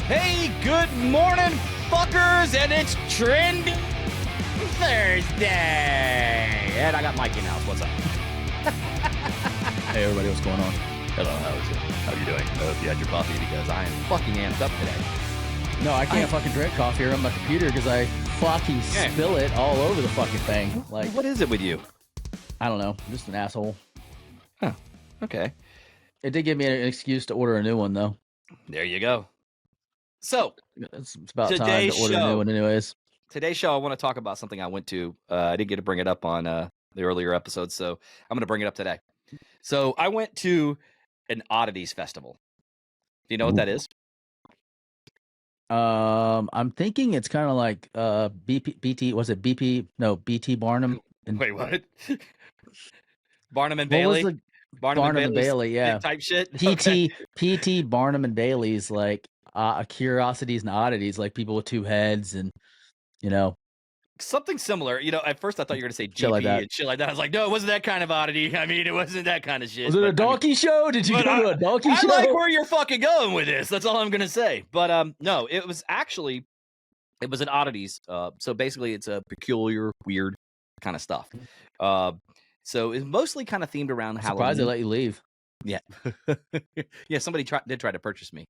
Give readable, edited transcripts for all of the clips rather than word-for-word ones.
Hey, good morning, fuckers, and it's Trending Thursday. And I got Mike in house. What's up? Hey, everybody, what's going on? Hello, how are you doing? I hope you had your coffee because I am fucking amped up today. No, I can't fucking drink coffee on my computer because I fucking spill it all over the fucking thing. Like, what is it with you? I don't know. I'm just an asshole. Huh. Okay. It did give me an excuse to order a new one, though. There you go. So, it's about time to order a new one anyways. Today's show, I want to talk about something I went to. I didn't get to bring it up on the earlier episodes, so I'm going to bring it up today. So, I went to an Oddities festival. Do you know what that is? I'm thinking it's kind of like BT. Was it BP? No, BT Barnum. Wait, what? Barnum and Bailey. What was the Barnum and Bailey? Yeah, type shit. PT Barnum and Bailey's like curiosities and oddities, like people with two heads and something similar. At first I thought you were going to say GP like and shit like that. I was like, no, it wasn't that kind of oddity. I mean, it wasn't that kind of shit. Was it a donkey show? Did you go to a donkey show? I like where you're fucking going with this. That's all I'm going to say. But no, it was an Oddities. So basically it's a peculiar, weird kind of stuff. So it's mostly kind of themed around Halloween. Surprised they let you leave. Yeah. Yeah, somebody did try to purchase me.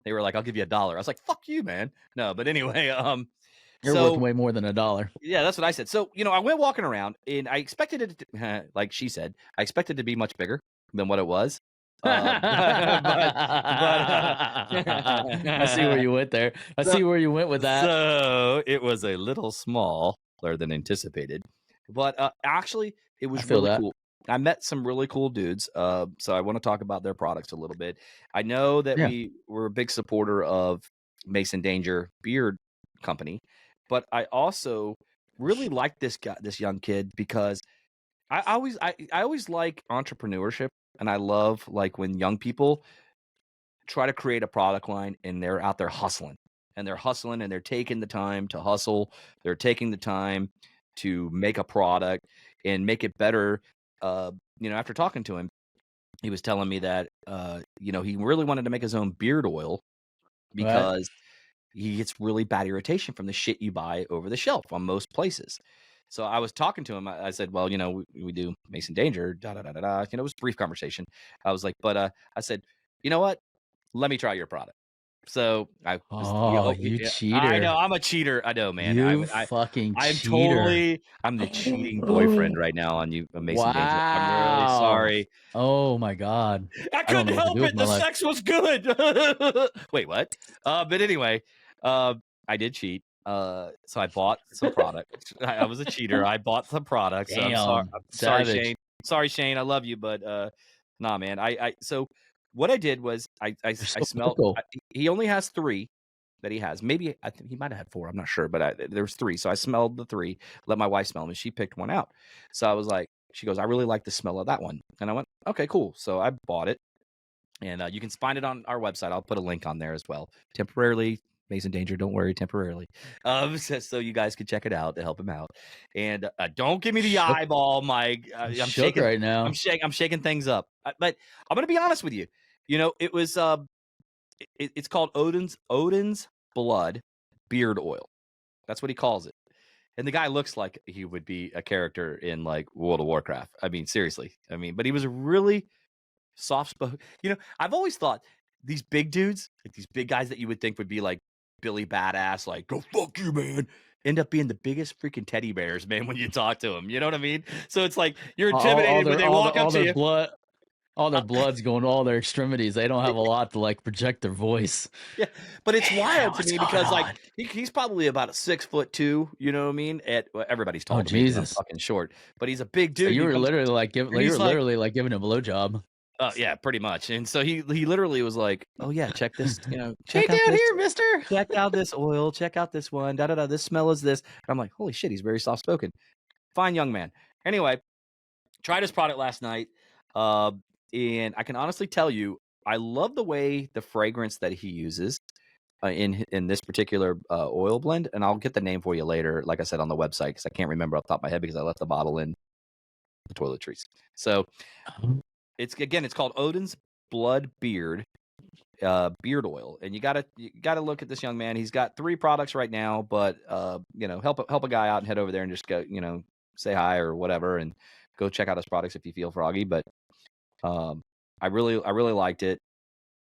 They were like, I'll give you $1. I was like, fuck you, man. No, but anyway, you're worth way more than $1. Yeah, that's what I said. So, I went walking around and I expected it to, like she said, I expected it to be much bigger than what it was. I see where you went there. I see where you went with that. So it was a little smaller than anticipated, but actually it was really cool. I met some really cool dudes. So I want to talk about their products a little bit. I know that we were a big supporter of Mason Danger Beard Company, but I also really like this young kid because I always like entrepreneurship, and I love like when young people try to create a product line and they're out there hustling and they're taking the time to hustle. They're taking the time to make a product and make it better. After talking to him, he was telling me that he really wanted to make his own beard oil because he gets really bad irritation from the shit you buy over the shelf on most places. So I was talking to him. I said, well, we do Mason Danger, da-da-da-da-da. It was a brief conversation. I was like, but I said, you know what? Let me try your product. So you cheater. I know, I'm a cheater. I know, man. You fucking cheater. I'm the cheating boyfriend right now on you, Mason Danger. I'm really sorry. Oh my God. I couldn't help it. The sex was good. Wait, what? But anyway, I did cheat. So I bought some product. I was a cheater. I bought some product. So I'm sorry, Shane. Sorry, Shane. I love you, but nah, man. So what I did was I smelled. He only has 3 that he has. Maybe I think he might have had 4. I'm not sure, but there's 3. So I smelled the 3. Let my wife smell them, and she picked one out. So I was like, she goes, I really like the smell of that one, and I went, okay, cool. So I bought it, and you can find it on our website. I'll put a link on there as well. Temporarily, Mason Danger, don't worry, temporarily. So you guys can check it out to help him out. And don't give me the eyeball, Mike. I'm shaking right now. I'm shaking things up. But I'm gonna be honest with you. It was it's called Odin's Blood Beard Oil. That's what he calls it. And the guy looks like he would be a character in like World of Warcraft. I mean, seriously. But he was a really soft spoken. I've always thought these big dudes, like these big guys that you would think would be like Billy Badass, like go fuck you, man, end up being the biggest freaking teddy bears, man, when you talk to them. You know what I mean? So it's like you're intimidated when they walk up to you. All their blood's going to all their extremities. They don't have a lot to like project their voice. Yeah, but it's wild to me because like he's probably about 6'2". You know what I mean? Everybody's tall. Oh Jesus, I'm fucking short, but he's a big dude. So you were literally like giving him a blowjob. Yeah, pretty much. And so he literally was like, "Oh yeah, check this. Check out here, Mister. Check out this oil. Check out this one. Da da da. This smell is this." And I'm like, "Holy shit, he's very soft spoken. Fine young man." Anyway, tried his product last night. And I can honestly tell you, I love the way the fragrance that he uses in this particular oil blend. And I'll get the name for you later, like I said, on the website, because I can't remember off the top of my head because I left the bottle in the toiletries. So it's called Odin's Blood Beard. beard oil, and you gotta look at this young man. He's got 3 products right now, but help a guy out and head over there and just go, say hi or whatever, and go check out his products if you feel froggy. But I really liked it.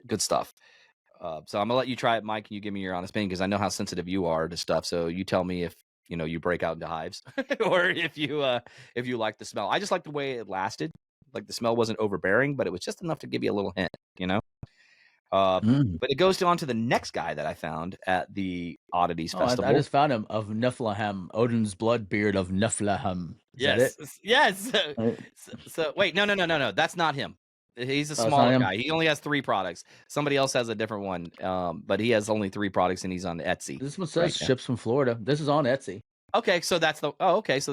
Good stuff. So I'm gonna let you try it, Mike. And you give me your honest opinion because I know how sensitive you are to stuff. So you tell me if you break out into hives or if you like the smell. I just like the way it lasted. Like the smell wasn't overbearing, but it was just enough to give you a little hint. But it goes on to the next guy that I found at the Oddities Festival. I just found him, of Niflheim, Odin's blood beard of Niflheim. Yes, yes. So wait, no. That's not him. He's a smaller guy. He only has 3 products. Somebody else has a different one, but he has only 3 products, and he's on Etsy. This one says ships from Florida. This is on Etsy. Okay, so that's so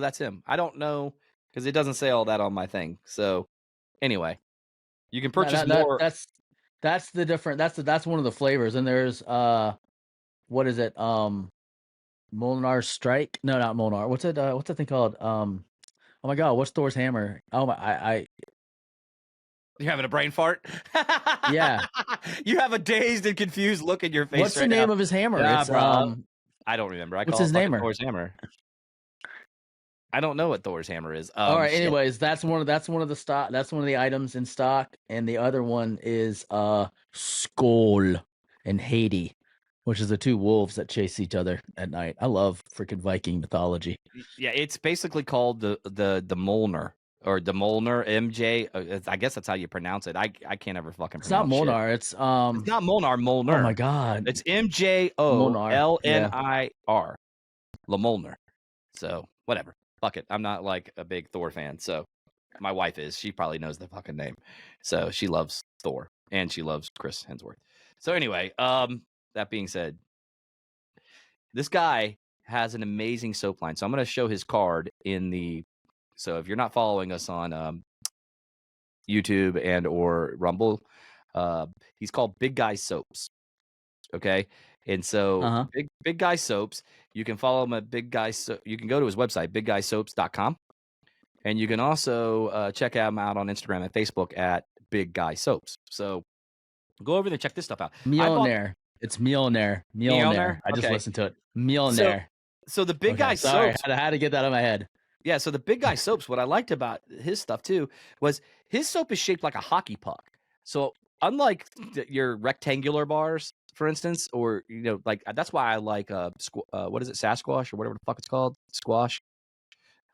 that's him. I don't know because it doesn't say all that on my thing. So anyway, you can purchase more. That's the different. That's one of the flavors. And there's what is it? Molnar Strike? No, not Molnar. What's it? What's that thing called? Oh my God, what's Thor's hammer? Oh my, You're having a brain fart? Yeah. You have a dazed and confused look in your face. What's the name of his hammer? Yeah, it's I don't remember. What's his name? Thor's hammer. I don't know what Thor's hammer is. All right. Shit. Anyways, that's one of the items in stock, and the other one is Skull and Haiti, which is the 2 wolves that chase each other at night. I love freaking Viking mythology. Yeah, it's basically called the Molnar or the Molnar MJ. I guess that's how you pronounce it. I can't ever fucking pronounce it. It's not Molnar. It's not Molnar. Molnar. Oh my God. It's MJOLNIR. Le Molnar. So whatever. Fuck it. I'm not like a big Thor fan. So my wife is. She probably knows the fucking name. So she loves Thor and she loves Chris Hemsworth. So anyway, that being said, this guy has an amazing soap line. So I'm going to show his card so if you're not following us on YouTube and or Rumble, he's called Big Guy Soaps. Okay. And so Big Guy Soaps, you can follow him at Big Guy. You can go to his website, bigguysoaps.com. And you can also check him out on Instagram and Facebook at Big Guy Soaps. So go over there, check this stuff out. Mjolnir. It's Mjolnir. I just listened to it. Mjolnir. So the Big Guy Soaps. I had to get that out of my head. Yeah, so the Big Guy Soaps, what I liked about his stuff too was his soap is shaped like a hockey puck. So unlike your rectangular bars, for instance, or like that's why I like what is it, Sasquatch or whatever the fuck it's called, squash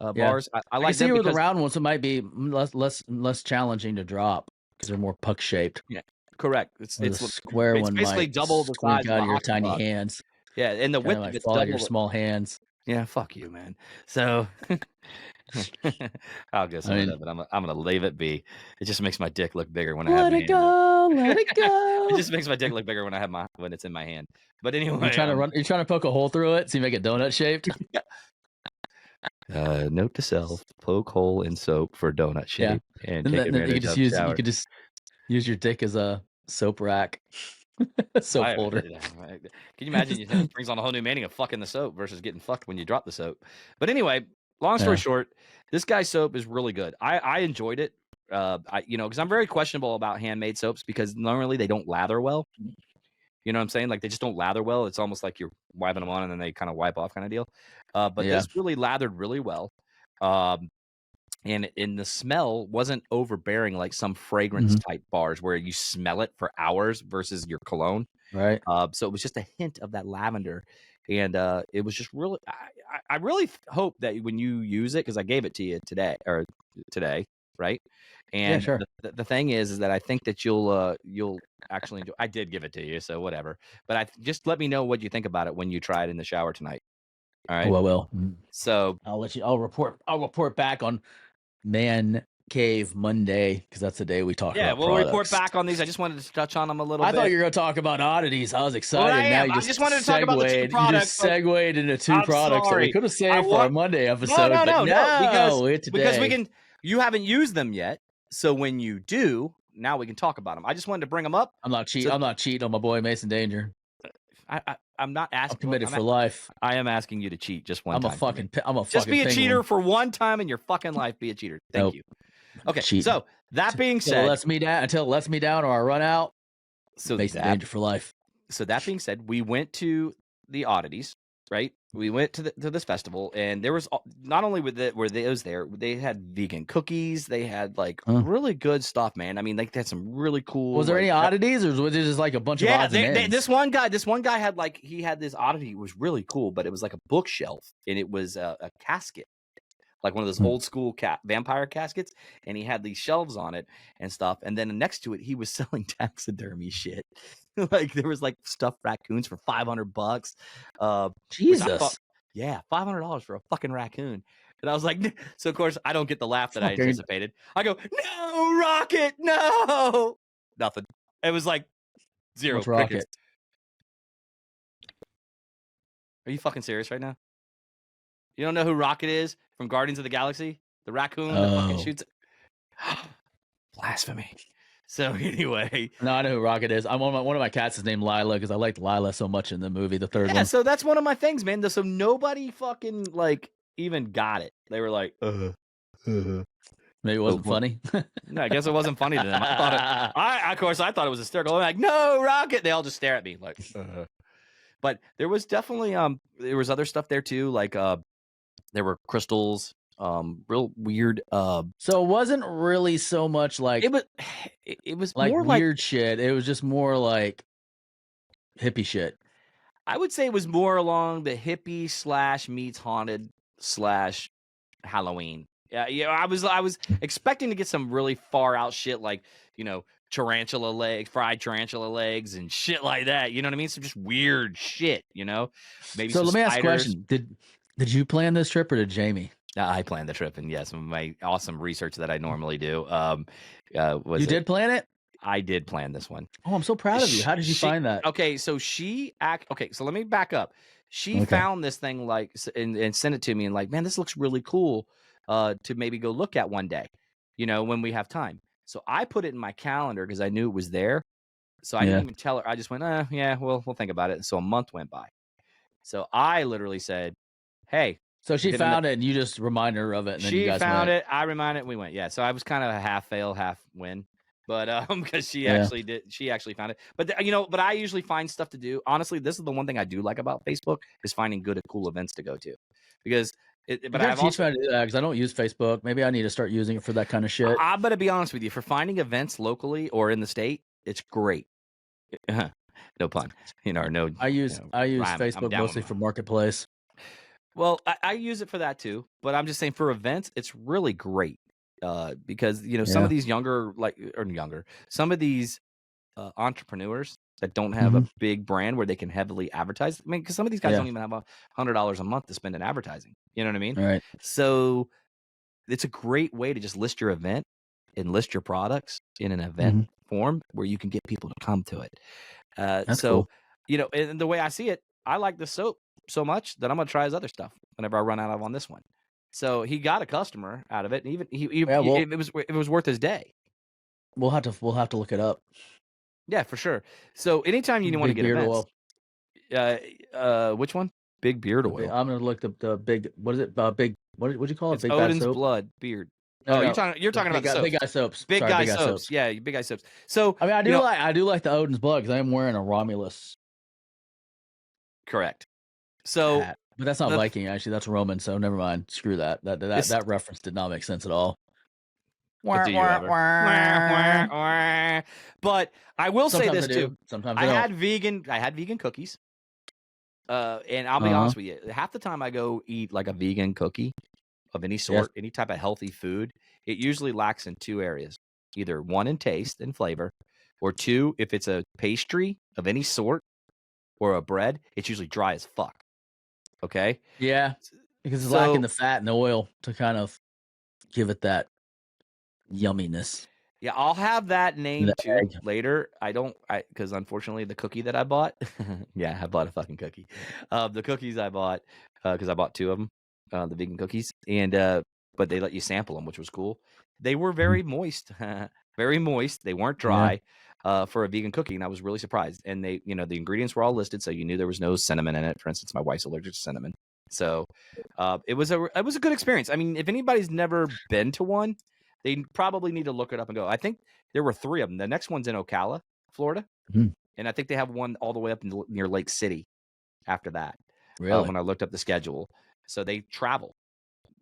bars. I like them because the round ones. It might be less challenging to drop because they're more puck shaped. Yeah, correct. It's a square one. It's basically double the size out of your tiny puck. hands. Yeah, and the width of it's fall out your small hands. Yeah, fuck you, man. So I'll go some of that, but I'm gonna leave it be. It just makes my dick look bigger when I have let it go. It just makes my dick look bigger when it's in my hand. But anyway, you're trying to poke a hole through it so you make it donut shaped. Note to self: poke hole in soap for donut shape, and take advantage of shower. You could just use your dick as a soap rack. Soap holder. Can you imagine? It brings on a whole new meaning of fucking the soap versus getting fucked when you drop the soap. But anyway, long story short, this guy's soap is really good. I enjoyed it. Because I'm very questionable about handmade soaps because normally they don't lather well. You know what I'm saying? Like they just don't lather well. It's almost like you're wiping them on and then they kind of wipe off kind of deal. But this really lathered really well. And the smell wasn't overbearing like some fragrance type bars where you smell it for hours versus your cologne. Right. So it was just a hint of that lavender. And it was just really, I really hope that when you use it, because I gave it to you today, right? And sure. the thing is that I think that you'll actually enjoy. I did give it to you, so whatever. But just let me know what you think about it when you try it in the shower tonight. All right. Oh, I will. So I'll report back on Man Cave Monday because that's the day we talk about. Yeah, we'll report back on these. I just wanted to touch on them a little bit. I thought you were going to talk about oddities. I was excited. Well, I just wanted to talk about the 2 products. You just segued into 2 products that we could have saved for a Monday episode. No, because we can. You haven't used them yet, so when you do, now we can talk about them. I just wanted to bring them up. I'm not cheating. I'm not cheating on my boy Mason Danger. I'm not asking. I'm committed for life. I am asking you to cheat just one time. Just be a penguin. cheater for one time in your fucking life. Be a cheater. Thank you. Okay. So that being said, until it lets me down or I run out, So Mason Danger for life. So that being said, we went to the Oddities, right? We went to this festival, and there was not only were those there, they had vegan cookies, they had like really good stuff, man. I mean, like they had some really cool. Was there any oddities, or was it just like a bunch of odds and ends? This one guy had like he had this oddity. It was really cool, but it was like a bookshelf, and it was a casket. Like one of those old school vampire caskets, and he had these shelves on it and stuff. And then next to it, he was selling taxidermy shit. Like there was like stuffed raccoons for $500. Jesus, yeah, $500 for a fucking raccoon. And I was like, so of course I don't get the laugh that I anticipated. I go, no, Rocket, no, nothing. It was like zero crickets. Are you fucking serious right now? You don't know who Rocket is from Guardians of the Galaxy? The raccoon that fucking shoots. Blasphemy. So anyway, no, I know who Rocket is. I'm one of my cats is named Lila because I liked Lila so much in the movie, the third one. So that's one of my things, man. So nobody fucking like even got it. They were like, Maybe it wasn't funny. No, I guess it wasn't funny to them. I thought of course I thought it was hysterical. I'm like, no, Rocket. They all just stare at me like. But there was definitely there was other stuff there too, like there were crystals, real weird. So it wasn't really so much like it was like more weird shit. It was just more like hippie shit. I would say it was more along the hippie / meets haunted / Halloween. Yeah. I was expecting to get some really far out shit like tarantula legs, fried tarantula legs, and shit like that. You know what I mean? Some just weird shit. Maybe. So let me ask a question: Did you plan this trip or did Jamie? I planned the trip, and some of my awesome research that I normally do. You did plan it? I did plan this one. Oh, I'm so proud of you. How did you find that? Okay, so so let me back up. She found this thing like and sent it to me and like, man, this looks really cool to maybe go look at one day, when we have time. So I put it in my calendar because I knew it was there. So I didn't even tell her. I just went, yeah, we'll think about it. So a month went by. So I literally said, hey. So she found it and you just reminded her of it. And then you guys found it. I reminded it. We went. Yeah. So I was kind of a half fail, half win. But because she actually found it. But but I usually find stuff to do. Honestly, this is the one thing I do like about Facebook is finding good and cool events to go to, because. But I've also to do that because I don't use Facebook. Maybe I need to start using it for that kind of shit. I'm gonna be honest with you. For finding events locally or in the state, it's great. No pun. No. I use Facebook mostly for marketplace. Well, I use it for that too. But I'm just saying for events, it's really great. Because some of these some of these entrepreneurs that don't have a big brand where they can heavily advertise. I mean, because some of these guys don't even have $100 a month to spend in advertising. You know what I mean? Right. So it's a great way to just list your event and list your products in an event form where you can get people to come to it. That's cool. And the way I see it, I like the soap so much that I'm gonna try his other stuff whenever I run out of on this one. So he got a customer out of it, and even it was worth his day. We'll have to look it up. Yeah, for sure. So anytime you want to get events, which one? Big beard oil. I'm gonna look the big. What is it? Big. What would you call it? It's big Odin's blood beard. No, you're talking about the soaps. Big guy soaps. Big guy soaps. Yeah, big guy soaps. So I mean, I do like the Odin's blood because I'm wearing a Romulus. Correct. So, but that's not Viking actually. That's Roman. So never mind. Screw that. That reference did not make sense at all. But I will say this too. Sometimes I had vegan cookies. And I'll be honest with you, half the time I go eat like a vegan cookie of any sort, any type of healthy food, it usually lacks in two areas. Either one, in taste and flavor, or two, if it's a pastry of any sort or a bread, it's usually dry as fuck. Okay? Yeah. Because it's lacking the fat and the oil to kind of give it that yumminess. Yeah, I'll have that name too later. Because unfortunately the cookie that I bought, I bought a fucking cookie. The cookies I bought, because I bought two of them, the vegan cookies, and but they let you sample them, which was cool. They were very moist, very moist. They weren't dry for a vegan cookie, and I was really surprised. And they, the ingredients were all listed, so you knew there was no cinnamon in it. For instance, my wife's allergic to cinnamon, so it was a good experience. I mean, if anybody's never been to one, they probably need to look it up and go. I think there were 3 of them. The next one's in Ocala, Florida. And I think they have one all the way up near Lake City after that. Really? When I looked up the schedule. So they travel,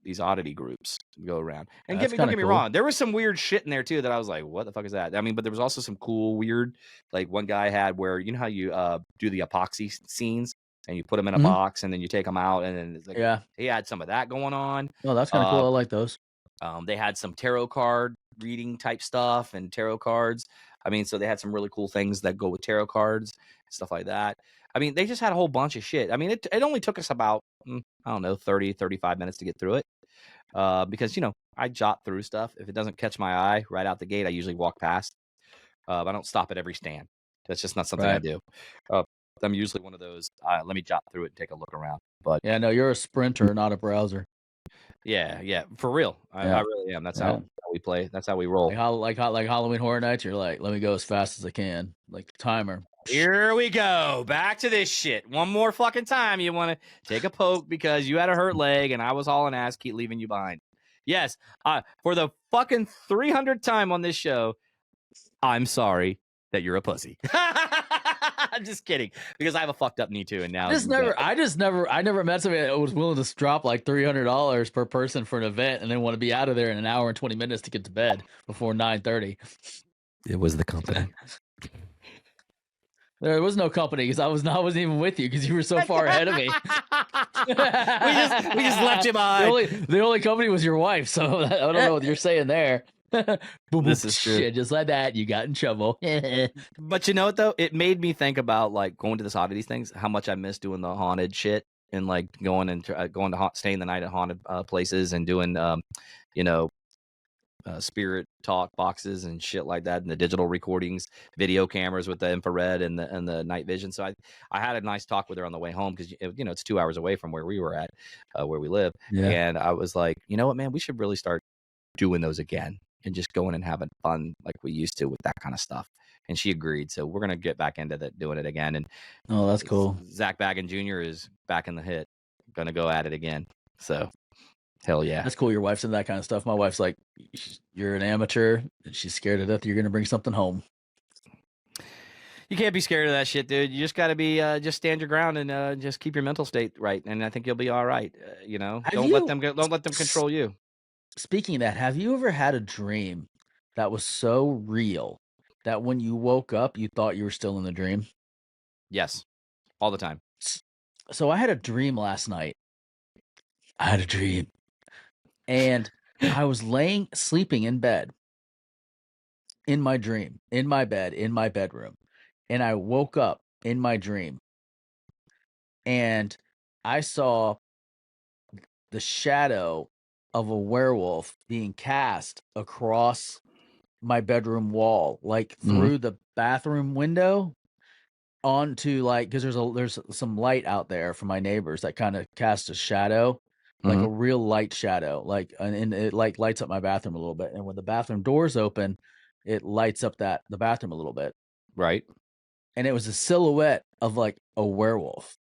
these oddity groups go around. And That's don't kind get of me cool. wrong, there was some weird shit in there too that I was like, what the fuck is that? I mean, but there was also some cool, weird, like one guy had where, you know how you do the epoxy scenes and you put them in a box and then you take them out, and then it's like, Yeah. he had some of that going on. Oh, that's kind of cool. I like those. They had some tarot card reading type stuff and tarot cards. I mean, so they had some really cool things that go with tarot cards, stuff like that. I mean, they just had a whole bunch of shit. I mean, it only took us about, I don't know, 30, 35 minutes to get through it. Because, you know, I jot through stuff. If it doesn't catch my eye right out the gate, I usually walk past. I don't stop at every stand. That's just not something I do. I'm usually one of those, let me jot through it and take a look around. But yeah, no, you're a sprinter, not a browser. Yeah, for real. I really am. That's how we play. That's how we roll. Like Halloween Horror Nights. You're like, let me go as fast as I can, like the timer. Here we go. Back to this shit. One more fucking time. You want to take a poke because you had a hurt leg and I was hauling ass, keep leaving you behind. Yes, for the fucking 300th time on this show, I'm sorry that you're a pussy. I'm just kidding, because I have a fucked up knee too, and now I never met somebody that was willing to drop like $300 per person for an event and then want to be out of there in an hour and 20 minutes to get to bed before 9:30. It was the company. There was no company because I wasn't even with you because you were so far ahead of me. we just left you behind. The only company was your wife, so I don't know what you're saying there. Boom, this is true. Shit, just like that, you got in trouble. But you know what though? It made me think about like going to this Oddities things, how much I miss doing the haunted shit and like going to staying the night at haunted places and doing you know, spirit talk boxes and shit like that, and the digital recordings, video cameras with the infrared and the night vision. So I had a nice talk with her on the way home because, you know, it's 2 hours away from where we were at, where we live. Yeah. And I was like, you know what, man, we should really start doing those again and just going and having fun like we used to with that kind of stuff. And she agreed. So we're going to get back into doing it again. And oh, that's cool. Zach Baggin Jr. is back in the hit. Going to go at it again. So hell yeah. That's cool. Your wife's into that kind of stuff. My wife's like, you're an amateur and she's scared to death you're going to bring something home. You can't be scared of that shit, dude. You just got to be, just stand your ground and just keep your mental state right. And I think you'll be all right. You know, don't let them control you. Speaking of that, have you ever had a dream that was so real that when you woke up, you thought you were still in the dream? Yes, all the time. So I had a dream last night. And I was sleeping in bed, in my dream, in my bed, in my bedroom. And I woke up in my dream. And I saw the shadow of a werewolf being cast across my bedroom wall, like through the bathroom window onto, like, because there's some light out there from my neighbors that kind of cast a shadow, like a real light shadow, like, and it like lights up my bathroom a little bit. And when the bathroom doors open, it lights up the bathroom a little bit. Right. And it was a silhouette of like a werewolf.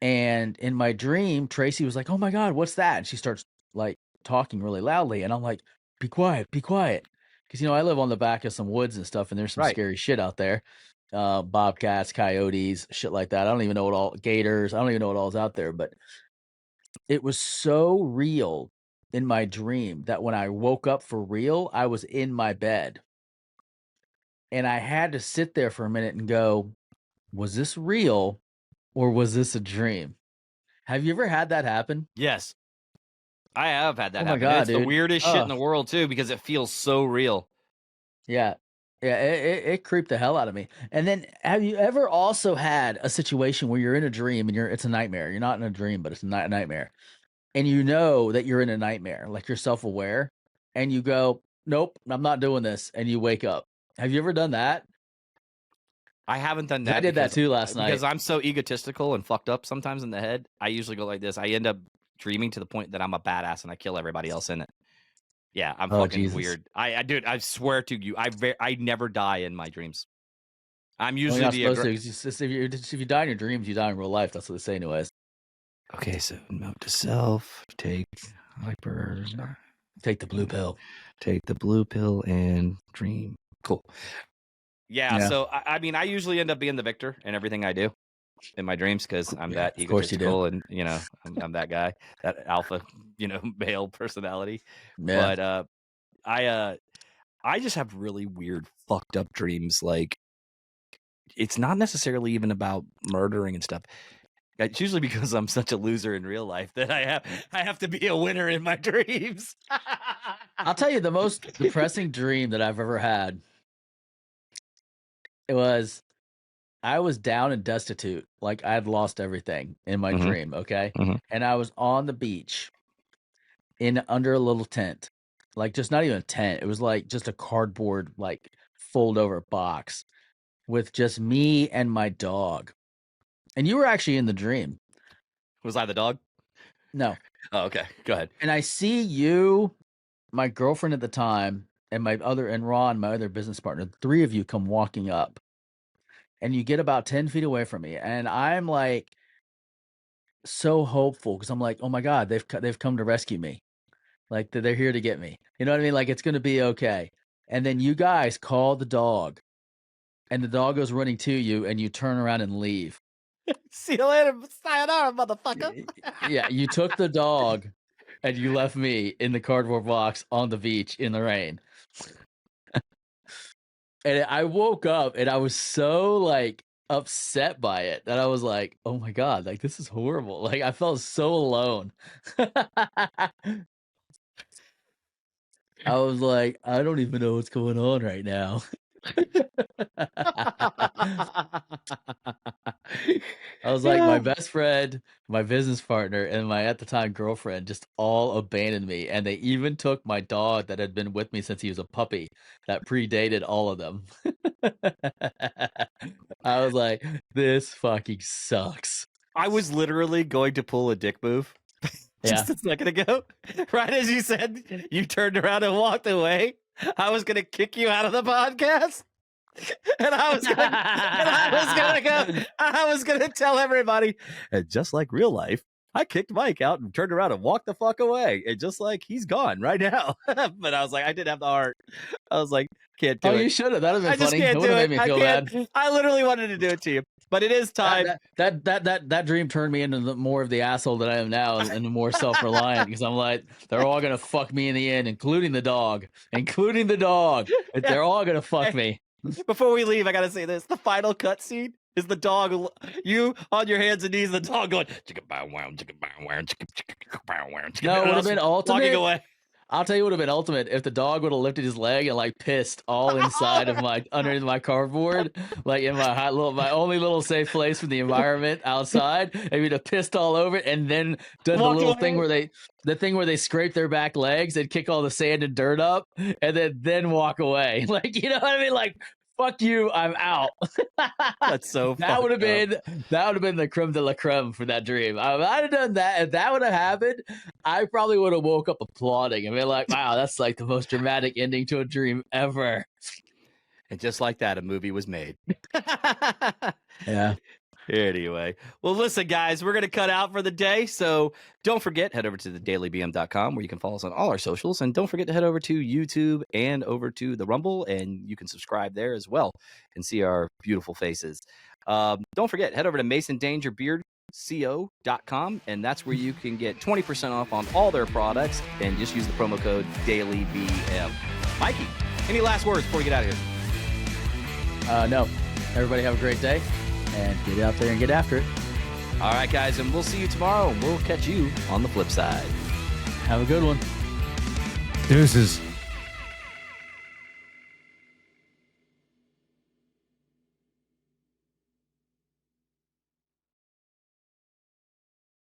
And in my dream, Tracy was like, "Oh my God, what's that?" And she starts like talking really loudly. And I'm like, be quiet. Because, you know, I live on the back of some woods and stuff, and there's some scary shit out there. Bobcats, coyotes, shit like that. I don't even know gators. I don't even know what all's out there. But it was so real in my dream that when I woke up for real, I was in my bed. And I had to sit there for a minute and go, was this real or was this a dream? Have you ever had that happen? Yes. I have had that Oh my happen. God, it's the weirdest shit in the world too, because it feels so real. Yeah. Yeah, it creeped the hell out of me. And then have you ever also had a situation where you're in a dream and it's a nightmare? You're not in a dream, but it's a nightmare. And you know that you're in a nightmare, like you're self-aware, and you go, "Nope, I'm not doing this," and you wake up. Have you ever done that? I haven't done that. I did that too last night. Because I'm so egotistical and fucked up sometimes in the head. I usually go like this. I end up dreaming to the point that I'm a badass and I kill everybody else in it. Yeah, I'm fucking weird. Dude, I swear to you, I never die in my dreams. I'm usually if you die in your dreams, you die in real life. That's what they say, anyways. Okay, so note to self: take Take the blue pill. Take the blue pill and dream. Cool. Yeah. So I mean, I usually end up being the victor in everything I do in my dreams because I'm that egotistical and I'm that guy, that alpha male personality. Yeah. But I just have really weird fucked up dreams. Like, it's not necessarily even about murdering and stuff. It's usually because I'm such a loser in real life that I have to be a winner in my dreams. I'll tell you the most depressing dream that I've ever had. It was, I was down and destitute, like I had lost everything in my dream, okay? And I was on the beach under a little tent, like just not even a tent. It was like just a cardboard, like fold over box with just me and my dog. And you were actually in the dream. Was I the dog? No. Oh, okay. Go ahead. And I see you, my girlfriend at the time, and Ron, my other business partner, the three of you come walking up. And you get about 10 feet away from me. And I'm like so hopeful because I'm like, oh my God, they've come to rescue me. Like they're here to get me. You know what I mean? Like it's going to be okay. And then you guys call the dog and the dog goes running to you and you turn around and leave. See you later, sayonara, motherfucker. Yeah, you took the dog and you left me in the cardboard box on the beach in the rain. And I woke up and I was so like upset by it that I was like, oh my God, like this is horrible. Like I felt so alone. I was like, I don't even know what's going on right now. I was like, my best friend, my business partner, and my at the time girlfriend just all abandoned me. And they even took my dog that had been with me since he was a puppy that predated all of them. I was like, this fucking sucks. I was literally going to pull a dick move just a second ago. Right as you said, you turned around and walked away. I was going to kick you out of the podcast. And I was gonna tell everybody, and just like real life, I kicked Mike out and turned around and walked the fuck away. And just like he's gone right now. But I was like, I didn't have the heart. I was like, can't do it. Oh, you should have. That'd have been funny. It would have made me feel bad. I literally wanted to do it to you. But it is time. That dream turned me into more of the asshole that I am now and more self-reliant because I'm like, they're all gonna fuck me in the end, including the dog. They're all gonna fuck me. Before we leave, I gotta say this: the final cutscene is the dog, you on your hands and knees, the dog going chicka bow wow, chicka bow wow, chicka bow wow. No, it would have been ultimate. Walking away. I'll tell you what would have been ultimate if the dog would have lifted his leg and like pissed all inside of underneath my cardboard, like in my only little safe place from the environment outside, and we'd have pissed all over it, and then done the little thing where they scrape their back legs and kick all the sand and dirt up, and then walk away. Like, you know what I mean? Like, fuck you, I'm out. That's so that would have been the creme de la creme for that dream. If I'd have done that, if that would have happened, I probably would have woke up applauding and been like, wow, that's like the most dramatic ending to a dream ever. And just like that, a movie was made. Yeah. Anyway, well, listen, guys, we're going to cut out for the day. So don't forget, head over to thedailybm.com where you can follow us on all our socials. And don't forget to head over to YouTube and over to the Rumble, and you can subscribe there as well and see our beautiful faces. Don't forget, head over to masondangerbeardco.com, and that's where you can get 20% off on all their products, and just use the promo code DailyBM. Mikey, any last words before we get out of here? No. Everybody have a great day. And get out there and get after it. All right, guys, and we'll see you tomorrow, and we'll catch you on the flip side. Have a good one. Deuces.